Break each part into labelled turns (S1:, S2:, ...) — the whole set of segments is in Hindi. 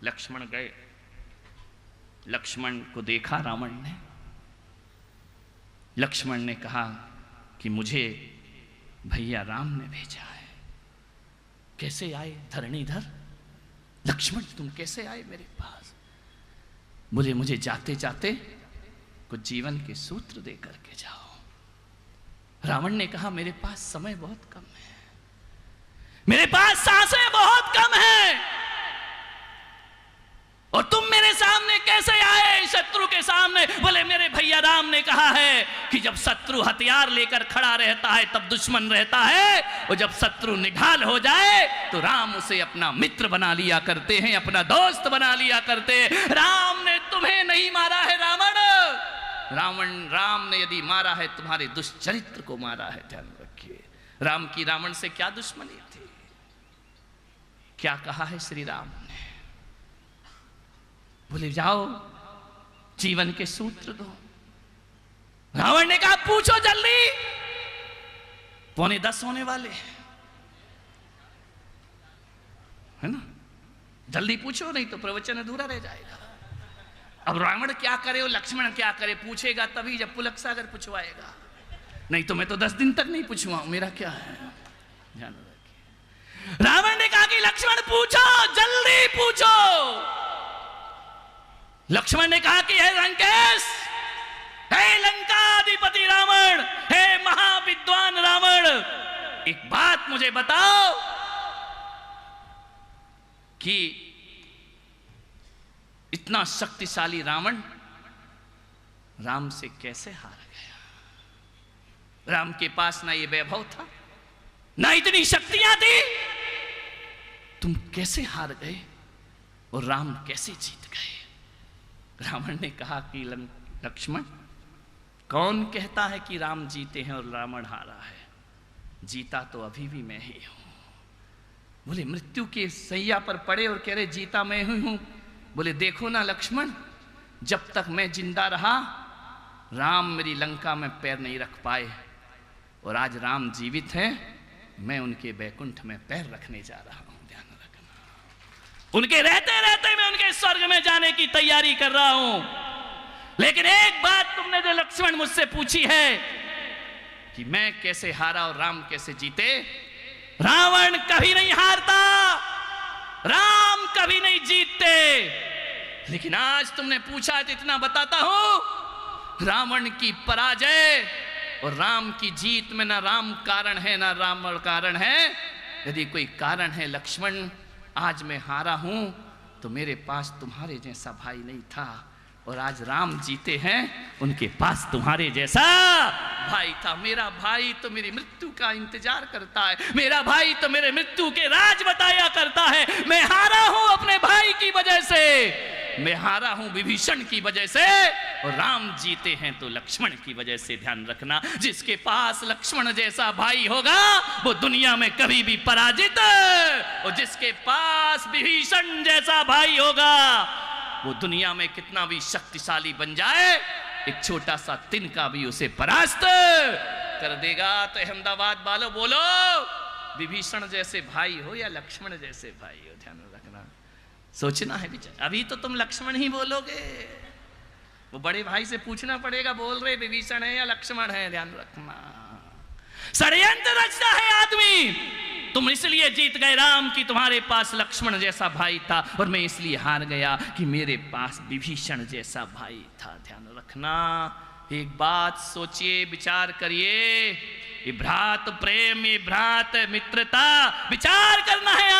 S1: लक्ष्मण गए। लक्ष्मण को देखा रावण ने। लक्ष्मण ने कहा कि मुझे भैया राम ने भेजा है। कैसे आए धरणीधर? लक्ष्मण तुम कैसे आए मेरे पास? बोले मुझे जाते जाते कुछ जीवन के सूत्र दे करके जाओ। रावण ने कहा मेरे पास समय बहुत कम है, मेरे पास सांसें बहुत कम है, और तुम मेरे सामने कैसे आए शत्रु के सामने? बोले मेरे भैया राम ने कहा है कि जब शत्रु हथियार लेकर खड़ा रहता है तब दुश्मन रहता है, और जब शत्रु निढाल हो जाए तो राम उसे अपना मित्र बना लिया करते हैं, अपना दोस्त बना लिया करते हैं। राम ने तुम्हें नहीं मारा है रावण, राम ने यदि मारा है तुम्हारे दुष्चरित्र को मारा है। ध्यान रखिए, राम की रावण से क्या दुश्मनी थी? क्या कहा है श्री राम ने? बोले जाओ जीवन के सूत्र दो। रावण ने कहा पूछो जल्दी, 9:45 होने वाले है ना, जल्दी पूछो नहीं तो प्रवचन अधूरा रह जाएगा। अब रावण क्या करे और लक्ष्मण क्या करे? पूछेगा तभी जब पुलक सागर पूछवाएगा, नहीं तो मैं तो 10 दिन तक नहीं पूछूंगा, मेरा क्या है। ध्यान रखिए, रावण ने कहा कि लक्ष्मण पूछो, जल्दी पूछो। लक्ष्मण ने कहा कि हे लंकेश, हे लंकाधिपति रावण, हे महाविद्वान रावण, एक बात मुझे बताओ कि इतना शक्तिशाली रावण राम से कैसे हार गया? राम के पास ना ये वैभव था, ना इतनी शक्तियां थी, तुम कैसे हार गए और राम कैसे जीत गए? रावण ने कहा कि लक्ष्मण, कौन कहता है कि राम जीते हैं और रावण हारा है? जीता तो अभी भी मैं ही हूं। बोले मृत्यु के सैया पर पड़े और कह रहे जीता मैं ही हूं। बोले देखो ना लक्ष्मण, जब तक मैं जिंदा रहा राम मेरी लंका में पैर नहीं रख पाए, और आज राम जीवित हैं, मैं उनके बैकुंठ में पैर रखने जा रहा हूं। ध्यान रखना, उनके रहते रहते मैं उनके स्वर्ग में जाने की तैयारी कर रहा हूं। लेकिन एक बात तुमने जो लक्ष्मण मुझसे पूछी है कि मैं कैसे हारा और राम कैसे जीते, रावण कभी नहीं हारता, राम कभी नहीं जीतते। लेकिन आज तुमने पूछा तो इतना बताता हूं, रावण की पराजय और राम की जीत में ना राम कारण है ना रावण कारण है। यदि कोई कारण है लक्ष्मण, आज मैं हारा हूं तो मेरे पास तुम्हारे जैसा भाई नहीं था, और आज राम जीते हैं, उनके पास तुम्हारे जैसा भाई था। मेरा भाई तो मेरी मृत्यु का इंतजार करता है, मेरा भाई तो मेरे मृत्यु के राज बताया करता है। मैं हारा हूं अपने भाई की वजह से, मैं हारा हूं विभीषण की वजह से, और राम जीते हैं तो लक्ष्मण की वजह से। ध्यान रखना, जिसके पास लक्ष्मण जैसा भाई होगा वो दुनिया में कभी भी पराजित, और जिसके पास विभीषण जैसा भाई होगा वो दुनिया में कितना भी शक्तिशाली बन जाए, एक छोटा सा तिनका भी उसे परास्त कर देगा। तो अहमदाबाद वालों बोलो, विभीषण जैसे भाई हो या लक्ष्मण जैसे भाई हो? ध्यान रखना, सोचना है विचार। अभी तो तुम लक्ष्मण ही बोलोगे, वो बड़े भाई से पूछना पड़ेगा बोल रहे विभीषण है या लक्ष्मण है। ध्यान रखना, षड्यंत्र रचता है आदमी। तुम इसलिए जीत गए राम कि तुम्हारे पास लक्ष्मण जैसा भाई था, और मैं इसलिए हार गया कि मेरे पास विभीषण जैसा भाई था। ध्यान रखना, एक बात सोचिए, विचार करिए, ये भ्रात प्रेम, ये भ्रात मित्रता, विचार करना है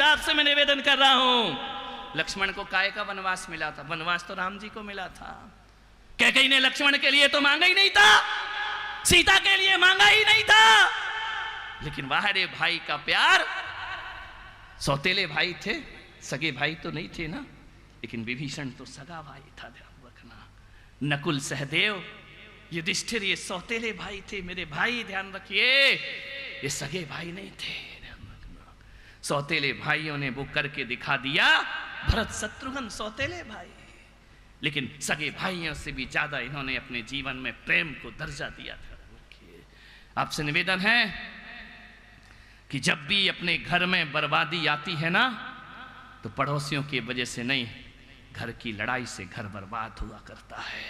S1: आपसे मैं निवेदन कर रहा हूं। लक्ष्मण को काय का वनवास मिला था? वनवास तो राम जी को मिला था। कैकेयी ने लक्ष्मण के लिए तो मांगा ही नहीं था, सीता के लिए मांगा ही नहीं था, लेकिन बाहरे भाई का प्यार। सौतेले भाई थे, सगे भाई तो नहीं थे ना, लेकिन विभीषण तो सगा भाई था। ध्यान रखना, नकुल सहदेव युधिष्ठिर ये सौतेले भाई थे, मेरे भाई। ध्यान रखिए, ये सगे भाई नहीं थे। ध्यान रखना, सौतेले भाइयों ने वो करके दिखा दिया। भरत शत्रुघ्न सौतेले भाई, लेकिन सगे भाइयों से भी ज्यादा इन्होंने अपने जीवन में प्रेम को दर्जा दिया था। आपसे निवेदन है कि जब भी अपने घर में बर्बादी आती है ना, तो पड़ोसियों की वजह से नहीं, घर की लड़ाई से घर बर्बाद हुआ करता है।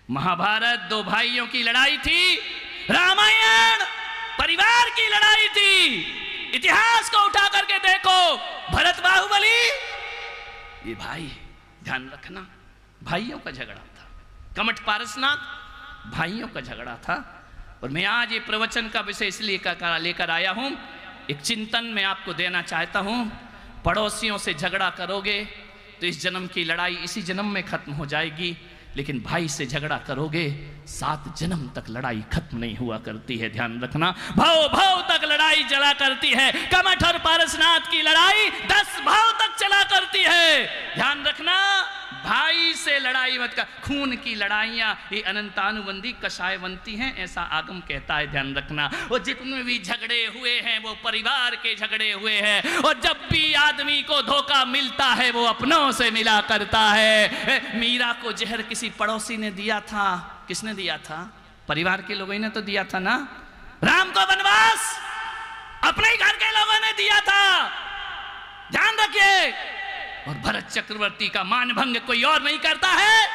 S1: महाभारत दो भाइयों की लड़ाई थी, रामायण परिवार की लड़ाई थी। इतिहास को उठा करके देखो, भरत बाहुबली ये भाई, ध्यान रखना, भाइयों का झगड़ा था। कमठ पारसनाथ भाइयों का झगड़ा था। और मैं आज ये प्रवचन का विषय इसलिए लेकर आया हूं, एक चिंतन मैं आपको देना चाहता हूं। पड़ोसियों से झगड़ा करोगे तो इस जन्म की लड़ाई इसी जन्म में खत्म हो जाएगी, लेकिन भाई से झगड़ा करोगे 7 जन्म तक लड़ाई खत्म नहीं हुआ करती है। ध्यान रखना, भाव भाव तक लड़ाई चला करती है। कमठ और पारसनाथ की लड़ाई 10 भाव तक चला करती है। ध्यान रखना, भाई से लड़ाई मत कर। खून की लड़ाइयां ये अनंतानुबंधी कषाय बनती हैं, ऐसा आगम कहता है। ध्यान रखना, वो जितने भी झगड़े हुए हैं वो परिवार के झगड़े हुए हैं। और जब भी आदमी को धोखा मिलता है वो अपनों से मिला करता है। मीरा को जहर किसी पड़ोसी ने दिया था। किसने दिया था? परिवार के लोगों ने तो दिया था ना। राम को वनवास अपने ही घर के लोगों ने दिया था, ध्यान रखिए। और भरत चक्रवर्ती का मानभंग कोई और नहीं करता है,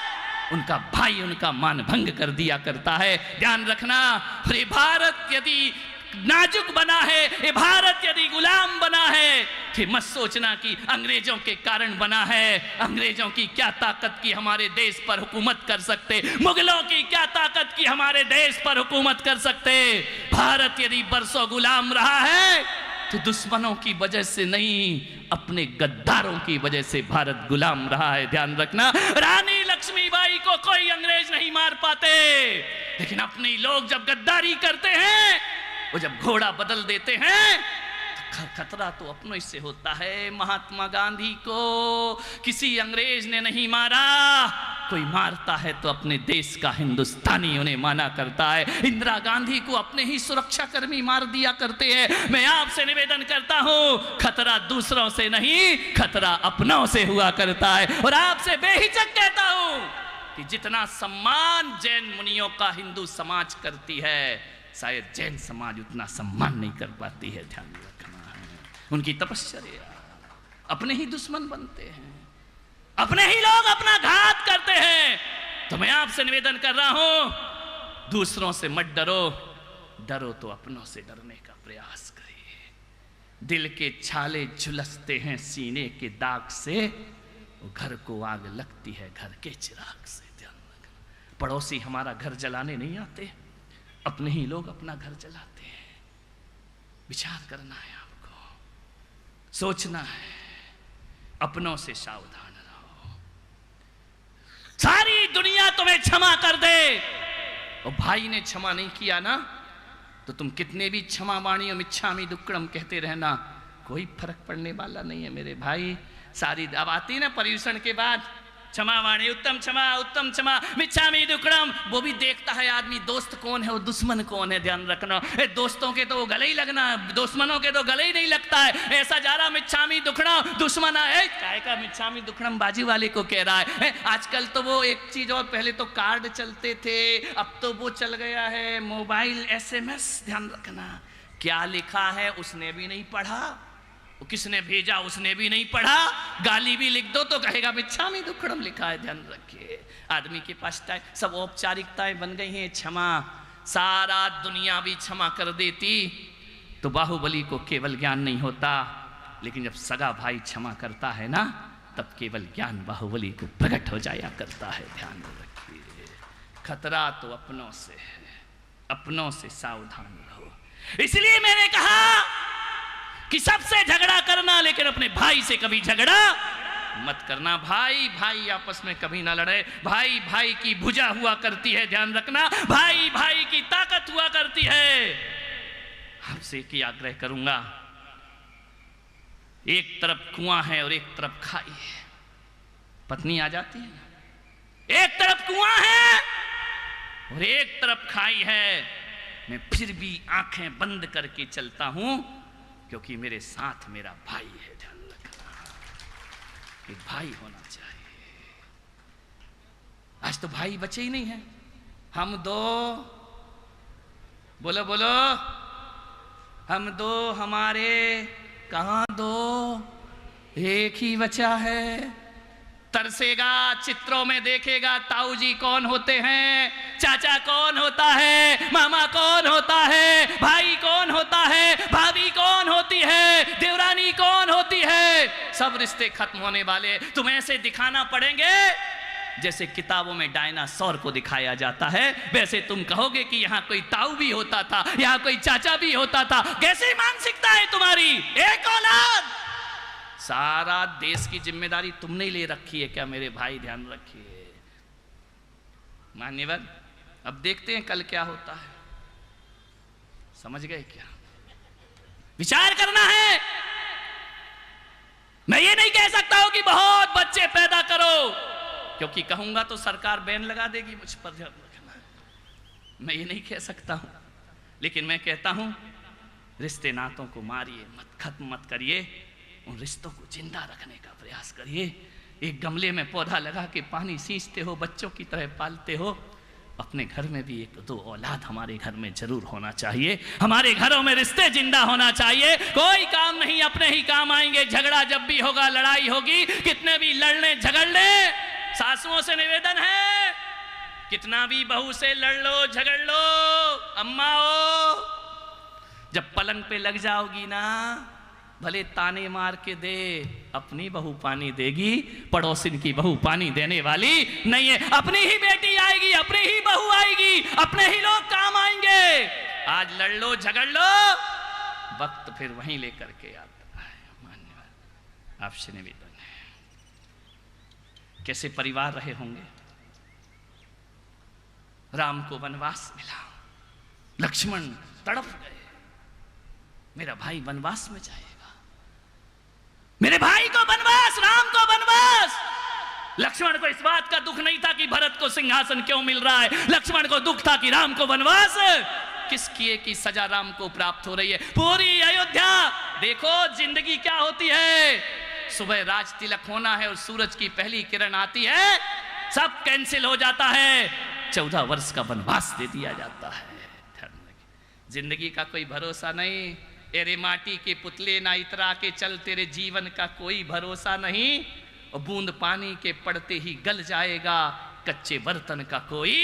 S1: उनका भाई उनका मानभंग कर दिया करता है। ध्यान रखना, अरे भारत यदि नाजुक बना है, ये भारत यदि गुलाम बना है, फिर मत सोचना कि अंग्रेजों के कारण बना है। अंग्रेजों की क्या ताकत की हमारे देश पर हुकूमत कर सकते, मुगलों की क्या ताकत की हमारे देश पर हुकूमत कर सकते। भारत यदि बरसों गुलाम रहा है तो दुश्मनों की वजह से नहीं, अपने गद्दारों की वजह से भारत गुलाम रहा है। ध्यान रखना, रानी लक्ष्मीबाई को कोई अंग्रेज नहीं मार पाते, लेकिन अपने लोग जब गद्दारी करते हैं, वो जब घोड़ा बदल देते हैं, तो खतरा तो अपनों से होता है। महात्मा गांधी को किसी अंग्रेज ने नहीं मारा, कोई मारता है तो अपने देश का हिंदुस्तानी उन्हें माना करता है। इंदिरा गांधी को अपने ही सुरक्षा कर्मी मार दिया करते हैं। मैं आपसे निवेदन करता हूं, खतरा दूसरों से नहीं, खतरा अपनों से हुआ करता है। और आपसे बेहिचक कहता हूं कि जितना सम्मान जैन मुनियों का हिंदू समाज करती है, शायद जैन समाज उतना सम्मान नहीं कर पाती है। ध्यान रखना है, उनकी तपस्या, अपने ही दुश्मन बनते हैं, अपने ही लोग अपना घात करते हैं। तो मैं आपसे निवेदन कर रहा हूं, दूसरों से मत डरो, डरो तो अपनों से डरने का प्रयास करिए। दिल के छाले झुलसते हैं सीने के दाग से, वो घर को आग लगती है घर के चिराग से। ध्यान रखना, पड़ोसी हमारा घर जलाने नहीं आते, अपने ही लोग अपना घर जलाते हैं। विचार करना है, आपको सोचना है, अपनों से सावधान रहो। सारी दुनिया तुम्हें क्षमा कर दे, और भाई ने क्षमा नहीं किया ना, तो तुम कितने भी क्षमा वाणी और मिच्छामी दुक्कड़म कहते रहना, कोई फर्क पड़ने वाला नहीं है मेरे भाई। सारी अब आती ना पर्यूषण के बाद, क्षमा वाणी, उत्तम क्षमा, मिच्छामी दुक्कड़म। वो भी देखता है आदमी दोस्त कौन है और दुश्मन कौन है। ध्यान रखना, दोस्तों के तो गले ही लगना, दुश्मनों के तो गले ही नहीं लगता है। ऐसा जा रहा मिच्छामी दुक्कड़म, दुश्मन है काय का मिच्छामी दुक्कड़म बाजी वाले को कह रहा है। आजकल तो वो एक चीज और, पहले तो कार्ड चलते थे, अब तो वो चल गया है मोबाइल SMS। ध्यान रखना, क्या लिखा है उसने भी नहीं पढ़ा, किसने भेजा उसने भी नहीं पढ़ा, गाली भी लिख दो तो कहेगा मिच्छामी दुक्कड़म लिखा है। ध्यान रखिए, आदमी के पास सब औपचारिकताएं बन गई हैं। क्षमा, सारा दुनिया भी क्षमा कर देती तो बाहुबली को केवल ज्ञान नहीं होता, लेकिन जब सगा भाई क्षमा करता है ना, तब केवल ज्ञान बाहुबली को प्रकट हो जाया करता है। ध्यान रखिए, खतरा तो अपनों से है, अपनों से सावधान रहो। इसलिए मैंने कहा कि सबसे झगड़ा करना, लेकिन अपने भाई से कभी झगड़ा मत करना। भाई भाई आपस में कभी ना लड़े, भाई भाई की भुजा हुआ करती है। ध्यान रखना, भाई भाई की ताकत हुआ करती है। आपसे एक ही आग्रह करूंगा, एक तरफ कुआं है और एक तरफ खाई है, पत्नी आ जाती है ना, एक तरफ कुआं है और एक तरफ खाई है, मैं फिर भी आंखें बंद करके चलता हूं, क्योंकि मेरे साथ मेरा भाई है। ध्यान रखना, एक भाई होना चाहिए। आज तो भाई बचे ही नहीं है। हम दो, बोलो बोलो, हम दो, हमारे कहां दो, एक ही बचा है। तरसेगा, चित्रों में देखेगा ताऊ जी कौन होते हैं, चाचा कौन होता है, मामा कौन होता है, भाई कौन होता है, भाभी कौन होती है, देवरानी कौन होती है। सब रिश्ते खत्म होने वाले। तुम ऐसे दिखाना पड़ेंगे जैसे किताबों में डायनासोर को दिखाया जाता है, वैसे तुम कहोगे कि यहां कोई ताऊ भी होता था, यहां कोई चाचा भी होता था। कैसी मानसिकता है तुम्हारी? एक औलाद, सारा देश की जिम्मेदारी तुमने ले रखी है क्या मेरे भाई? ध्यान रखिए मान्यवर। अब देखते हैं कल क्या होता है। समझ गए क्या? विचार करना है। मैं ये नहीं कह सकता हूं कि बहुत बच्चे पैदा करो, क्योंकि कहूंगा तो सरकार बैन लगा देगी मुझ पर। ध्यान रखना, मैं ये नहीं कह सकता हूं, लेकिन मैं कहता हूं रिश्ते नातों को मारिए मत, खत्म मत करिए, उन रिश्तों को जिंदा रखने का प्रयास करिए। एक गमले में पौधा लगा के पानी सींचते हो, बच्चों की तरह पालते हो। अपने घर में भी एक दो औलाद हमारे घर में जरूर होना चाहिए। हमारे घरों में रिश्ते जिंदा होना चाहिए। कोई काम नहीं, अपने ही काम आएंगे। झगड़ा जब भी होगा, लड़ाई होगी, कितने भी लड़ने झगड़ने, सासुओं से निवेदन है, कितना भी बहू से लड़ लो झगड़ लो, अम्मा हो, जब पलंग पे लग जाओगी ना, भले ताने मार के दे, अपनी बहू पानी देगी, पड़ोसिन की बहू पानी देने वाली नहीं है। अपनी ही बेटी आएगी, अपनी ही बहू आएगी, अपने ही लोग काम आएंगे। आज लड़ लो झगड़ लो, वक्त फिर वहीं लेकर के आता है। मान्यवर, आपसे निवेदन है, कैसे परिवार रहे होंगे। राम को वनवास मिला, लक्ष्मण तड़प गए, मेरा भाई वनवास में जाएगा, मेरे भाई को वनवास, राम को वनवास। लक्ष्मण को इस बात का दुख नहीं था कि भरत को सिंहासन क्यों मिल रहा है, लक्ष्मण को दुख था कि राम को वनवास किस किए की सजा राम को प्राप्त हो रही है। पूरी अयोध्या देखो जिंदगी क्या होती है। सुबह राज तिलक होना है और सूरज की पहली किरण आती है, सब कैंसिल हो जाता है, 14 वर्ष का वनवास दे दिया जाता है। जिंदगी का कोई भरोसा नहीं। तेरे माटी के पुतले ना इतरा के चल, तेरे जीवन का कोई भरोसा नहीं। और बूंद पानी के पड़ते ही गल जाएगा, कच्चे बर्तन का कोई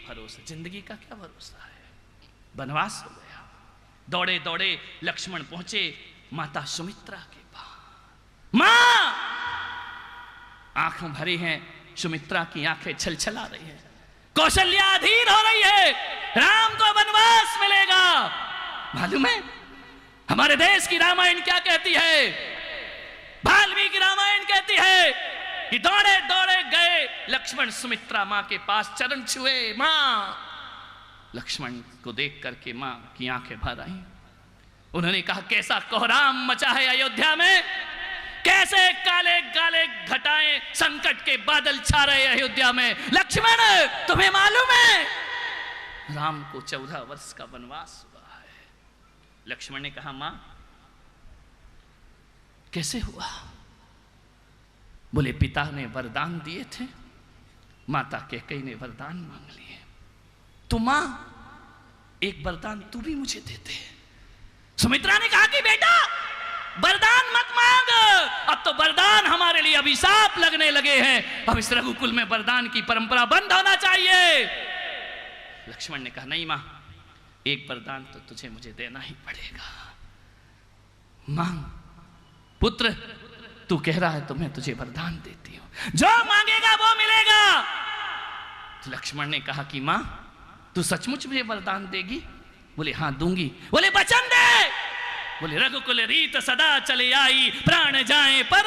S1: भरोसा। जिंदगी का क्या भरोसा है। वनवास हो गया। दौड़े दौड़े लक्ष्मण पहुंचे माता सुमित्रा के पास। मां, आंखों भरी हैं, सुमित्रा की आंखें छलछला रही हैं, कौशल्या अधीर हो रही है, राम को वनवास मिलेगा। मालूम है हमारे देश की रामायण क्या कहती है? वाल्मीकि रामायण कहती है कि दौड़े दौड़े गए लक्ष्मण सुमित्रा मां के पास, चरण छुए। मां, लक्ष्मण को देख करके मां की आंखें भर आई। उन्होंने कहा कैसा कोहराम मचा है अयोध्या में, कैसे काले काले घटाएं संकट के बादल छा रहे अयोध्या में। लक्ष्मण, तुम्हें मालूम है राम को 14 वर्ष का वनवास हुआ है। लक्ष्मण ने कहा मां कैसे हुआ? बोले पिता ने वरदान दिए थे, माता कैकेयी ने वरदान मांग लिए, तो मां एक वरदान तू भी मुझे देते। सुमित्रा ने कहा कि बेटा वरदान मत मांग, अब तो वरदान हमारे लिए अभिशाप लगने लगे हैं, अब इस रघुकुल में वरदान की परंपरा बंद होना चाहिए। लक्ष्मण ने कहा नहीं मां, एक वरदान तो तुझे मुझे देना ही पड़ेगा। मांग पुत्र, तू कह रहा है तो मैं तुझे वरदान देती हूं, जो मांगेगा वो मिलेगा। तो लक्ष्मण ने कहा कि मां तू सचमुच मुझे वरदान देगी? बोले हाँ दूंगी। बोले वचन दे। बोले रघुकुल रीत सदा चले आई, प्राण जाए पर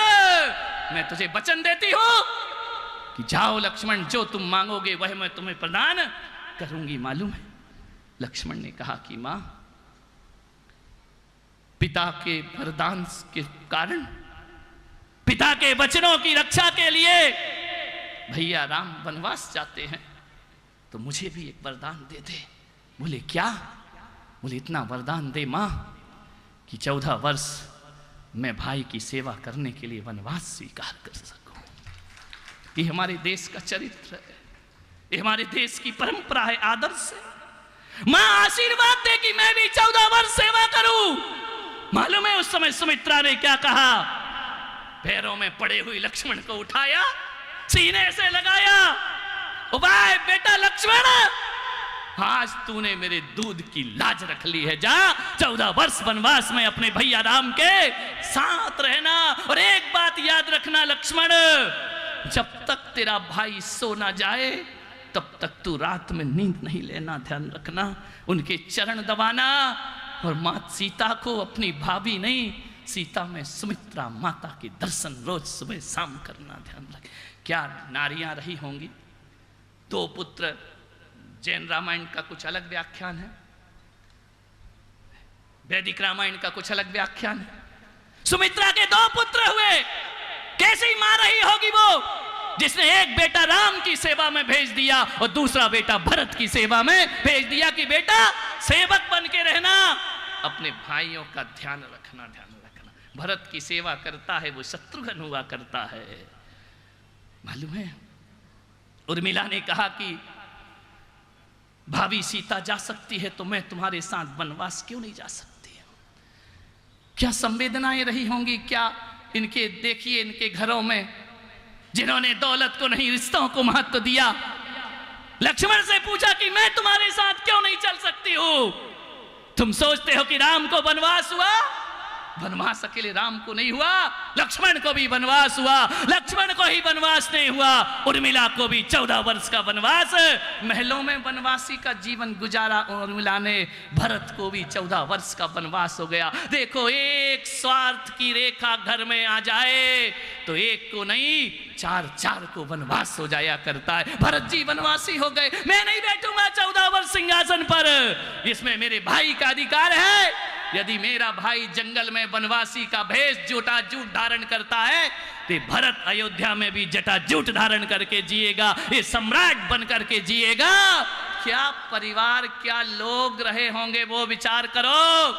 S1: मैं तुझे वचन देती हूं कि जाओ लक्ष्मण, जो तुम मांगोगे वह मैं तुम्हें प्रदान करूंगी। मालूम है लक्ष्मण ने कहा कि मां पिता के वरदान के कारण, पिता के वचनों की रक्षा के लिए भैया राम वनवास जाते हैं, तो मुझे भी एक वरदान दे दे। बोले क्या? बोले इतना वरदान दे मां कि 14 वर्ष मैं भाई की सेवा करने के लिए वनवास स्वीकार कर सकूं। ये हमारे देश का चरित्र है, ये हमारे देश की परंपरा है, आदर्श है। मां आशीर्वाद दे कि मैं भी 14 वर्ष सेवा करूं। मालूम है उस समय सुमित्रा ने क्या कहा? पैरों में पड़े हुए लक्ष्मण को उठाया, सीने से लगाया। ओ भाई बेटा लक्ष्मण, आज तूने मेरे दूध की लाज रख ली है। जा 14 वर्ष वनवास में अपने भैया राम के साथ रहना। और एक बात याद रखना लक्ष्मण, जब तक तेरा भाई सो ना जाए तब तक तू रात में नींद नहीं लेना, ध्यान रखना। उनके चरण दबाना और माता सीता को अपनी भाभी नहीं, सीता में सुमित्रा माता के दर्शन रोज सुबह शाम करना, ध्यान रख। क्या नारियां रही होंगी। 2 पुत्र, जैन रामायण का कुछ अलग व्याख्यान है, वैदिक रामायण का कुछ अलग व्याख्यान है। सुमित्रा के 2 पुत्र हुए, कैसी मां रही होगी वो, जिसने एक बेटा राम की सेवा में भेज दिया और दूसरा बेटा भरत की सेवा में भेज दिया कि बेटा सेवक बन के रहना, अपने भाइयों का ध्यान रखना, ध्यान रखना। भरत की सेवा करता है वो शत्रुघ्न हुआ करता है। मालूम है, उर्मिला ने कहा कि भाभी सीता जा सकती है तो मैं तुम्हारे साथ वनवास क्यों नहीं जा सकती। क्या संवेदनाएं रही होंगी। क्या इनके, देखिए इनके घरों में जिन्होंने दौलत को नहीं रिश्तों को महत्व दिया। लक्ष्मण से पूछा कि मैं तुम्हारे साथ क्यों नहीं चल सकती हूं। तुम सोचते हो कि राम को वनवास हुआ, वनवास अकेले राम को नहीं हुआ, लक्ष्मण को भी वनवास हुआ। लक्ष्मण को ही वनवास नहीं हुआ, उर्मिला को भी 14 वर्ष का वनवास, महलों में वनवासी का जीवन गुजारा उर्मिला ने। भरत को भी 14 वर्ष का वनवास हो गया। देखो, एक स्वार्थ की रेखा घर में आ जाए तो एक को नहीं 4 को वनवास हो जाया करता है। भरत जी वनवासी हो गए। मैं नहीं बैठूंगा 14 वर्ष सिंहासन पर, इसमें मेरे भाई का अधिकार है। यदि मेरा भाई जंगल में वनवासी का भेष जटाजूट धारण करता है तो भरत अयोध्या में भी जटाजूट धारण करके जिएगा, ये सम्राट बन करके जिएगा। क्या परिवार, क्या लोग रहे होंगे वो विचार करो।